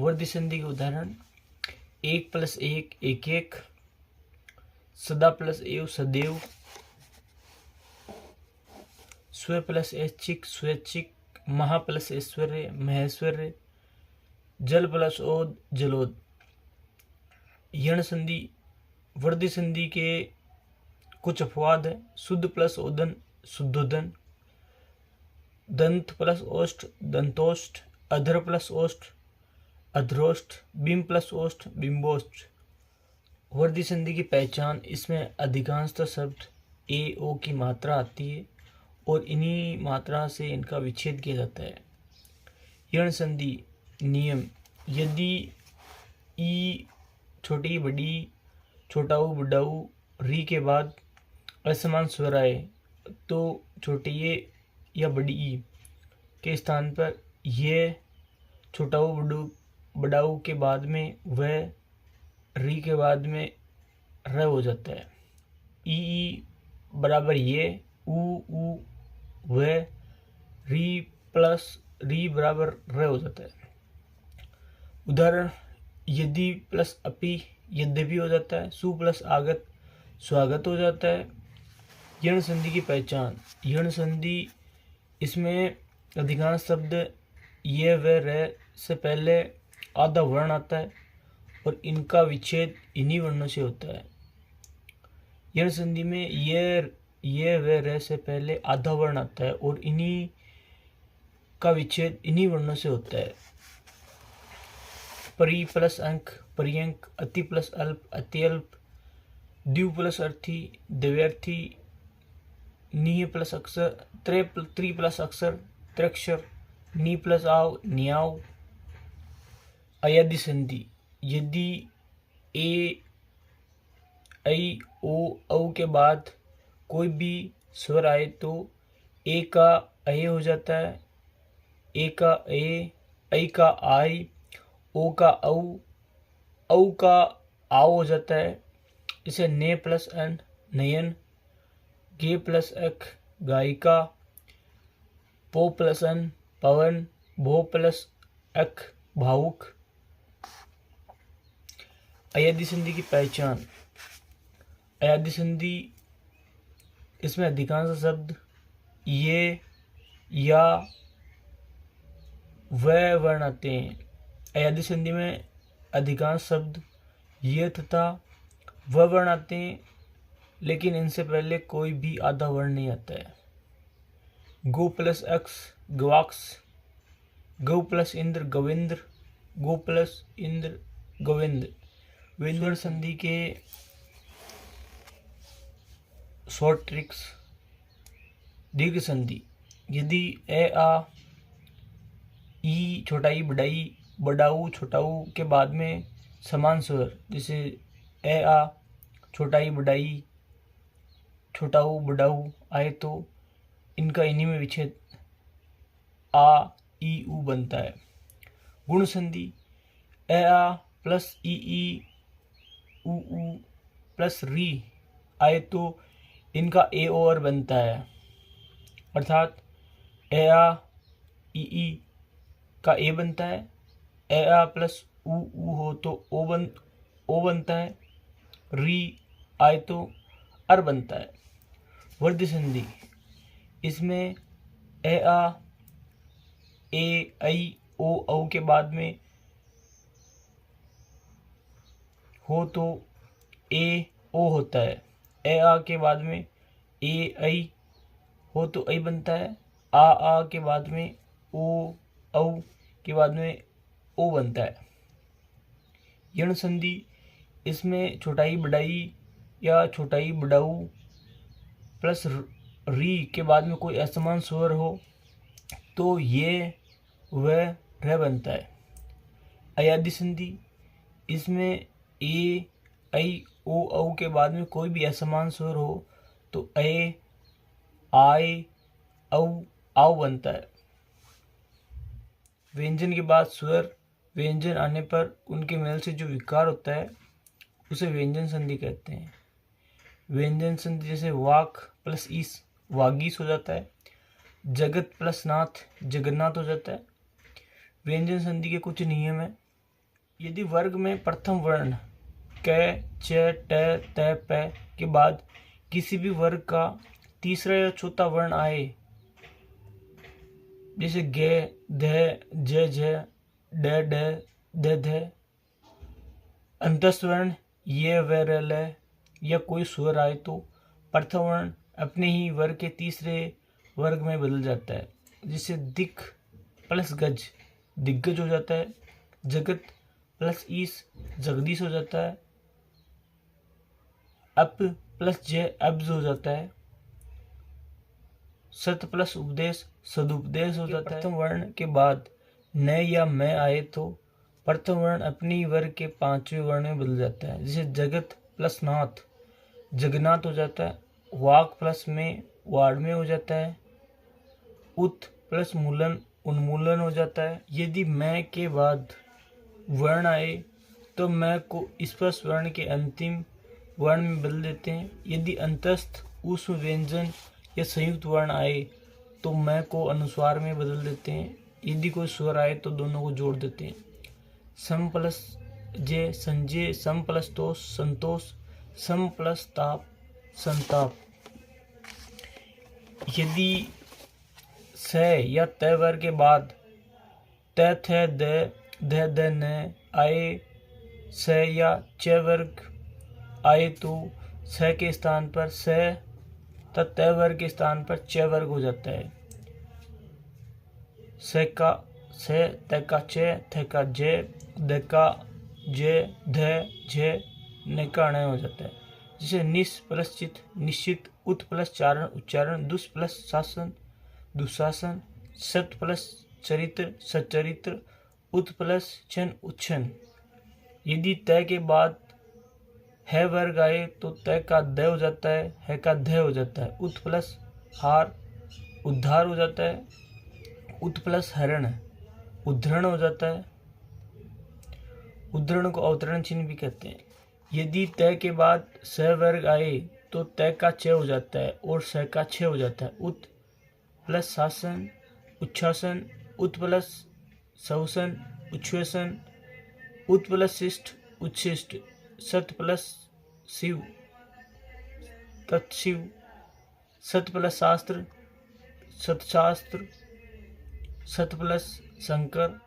वर्दी संधि के उदाहरण 1 + 1 1 1, सदा + एव सदैव, स्व + ऐच्छिक स्वैच्छिक, महा + ऐश्वर्य महेश्वर्य, जल + ओद जलोद। यण संधि वर्दी संधि के कुछ अपवाद है। शुद्ध + ओदन शुद्धोदन, दंत + ओष्ठ दंतोष्ठ, अधर + ओष्ठ अधरोष्ठ, बिंब + ओष्ठ बिंबोष्ठ। वर्दी संधि की पहचान, इसमें अधिकांशतः शब्द ए ओ की मात्रा आती है और इन्हीं मात्रा से इनका विच्छेद किया जाता है। यण संधि नियम, यदि ई छोटी बड़ी छोटा ऊ बड़ा ऊ री के बाद असमान स्वर आए तो छोटे ये या बड़ी ई के स्थान पर ये छोटा ऊ बड़ा ऊ के बाद में वह री के बाद में र हो जाता है। ई बराबर ये ऊ वह री प्लस री बराबर र हो जाता है। उदाहरण यदि प्लस अपि यद्यपि हो जाता है। सु प्लस आगत स्वागत हो जाता है। यण संधि की पहचान, यण संधि इसमें अधिकांश शब्द ये व र से पहले आधा वर्ण आता है और इनका विच्छेद इन्हीं वर्णों से होता है। यण संधि में ये व र से पहले आधा वर्ण आता है और इन्हीं का विच्छेद इन्हीं वर्णों से होता है। परि प्लस अंक पर्यंक, अति प्लस अल्प अत्यल्प, द्यु प्लस अर्थी द्व्यर्थी, निह प्लस अक्षर त्रि प्लस अक्षर त्र्यक्षर, नी प्लस आव नियाव। अयादि संधि, यदि ए ऐ ओ औ के बाद कोई भी स्वर आए तो ए का अय हो जाता है, ए का ए, ऐ का आई, ओ का औ का आओ हो जाता है। इसे ने प्लस अन नयन, गे प्लस अक गायिका, पो प्लस अन पवन, भो प्लस अक भावुक। अयादि संधि की पहचान, अयादि संधि इसमें अधिकांश शब्द ये या वह वर्ण आते हैं। अयादि संधि में अधिकांश शब्द ये तथा वह वर्ण आते हैं, लेकिन इनसे पहले कोई भी आधा वर्ण नहीं आता है। गो प्लस अक्स गवाक्स, गौ प्लस इंद्र गोविंद्र, गो प्लस इंद्र गोविंद। व्यंजन संधि के शॉर्ट ट्रिक्स, दीर्घ संधि, यदि ए आ ई छोटा ई बड़ाई बड़ाऊ छोटाऊ के बाद में समान स्वर, जैसे ए आ छोटा ई बड़ाई छोटाऊ बड़ाऊ आए तो इनका इन्हीं में विच्छेद आ ई ऊ बनता है। गुण संधि, ए आ प्लस ई ऊ प्लस री आए तो इनका ए और बनता है, अर्थात ए आ ई का ए बनता है, ए आ प्लस ऊ हो तो ओ बनता है, री आए तो अर बनता है। वर्दी संधि, इसमें ए आ ए ऐ ओ औ के बाद में हो तो ए ओ होता है, ए आ के बाद में ए ऐ हो तो ऐ बनता है, आ के बाद में ओ औ के बाद में ओ बनता है। यण संधि, इसमें छोटाई बड़ाई या छोटाई बड़ाऊ प्लस री के बाद में कोई असमान स्वर हो तो ये वह रह बनता है। अयादि संधि, इसमें ए ऐ ओ औ के बाद में कोई भी असमान स्वर हो तो ए आय औ आओ बनता है। व्यंजन के बाद स्वर, व्यंजन आने पर उनके मेल से जो विकार होता है उसे व्यंजन संधि कहते हैं। व्यंजन संधि जैसे वाक प्लस ईस वागीस हो जाता है, जगत प्लस नाथ जगन्नाथ हो जाता है। व्यंजन संधि के कुछ नियम है। यदि वर्ग में प्रथम वर्ण क, च, ट, त, प के बाद किसी भी वर्ग का तीसरा या चौथा वर्ण आए, जैसे गे, ध, ज, झ, ड, ढ, ध, ध, अंतस्थ वर्ण ये, व, र, ल या कोई स्वर आए तो प्रथम वर्ण अपने ही वर्ग के तीसरे वर्ग में बदल जाता है। जिससे दिक् प्लस गज दिग्गज हो जाता है, जगत प्लस ईस जगदीश हो जाता है, अप प्लस जय अब्ज हो जाता है, सत प्लस उपदेश सदुपदेश हो जाता है। प्रथम वर्ण के बाद न या मैं आए तो प्रथम वर्ण अपनी वर्ग के पांचवें वर्ण में बदल जाता है। जैसे जगत प्लस नाथ जगन्नाथ हो जाता है, वाक प्लस में वाड़ में हो जाता है, उत प्लस मूलन उन्मूलन हो जाता है। यदि मैं के बाद वर्ण आए तो मैं को स्पर्श वर्ण के अंतिम वर्ण में बदल देते हैं। यदि अंतस्थ ऊष्म व्यंजन या संयुक्त वर्ण आए तो मैं को अनुस्वार में बदल देते हैं। यदि कोई स्वर आए तो दोनों को जोड़ देते हैं। सम प्लस जे संजय, सम प्लस तोष संतोष, सम प्लस ताप संताप। यदि स या त वर्ग के बाद त, थ, द, ध, द, न आए, स या च वर्ग आए तो स के स्थान पर स तथा त वर्ग के स्थान पर च वर्ग हो जाता है। स का स, त का च, थ का ज, द का ज, ध, झ, न का ण हो जाता है। जिसे निस प्लस चित निश्चित, उत प्लस चारण उच्चारण, दुस प्लस शासन दुशासन, सत प्लस चरित्र सच्चरित्र, उत प्लस छन उच्छन। यदि त के बाद है वर्ग आए तो त का द हो जाता है, है का ध हो जाता है, उत प्लस हार उद्धार हो जाता है, उत प्लस हरण उद्धरण हो जाता है। उद्धरण को अवतरण चिन्ह भी कहते हैं। यदि त के बाद स वर्ग आए तो त का च हो जाता है और स का छ हो जाता है। उत प्लस शासन उच्छासन, उत प्लस शवसन उच्छ्वसन, उत प्लस शिष्ट उच्छिष्ट, सत प्लस शिव तत्शिव, सत प्लस शास्त्र सतशास्त्र, सत प्लस शंकर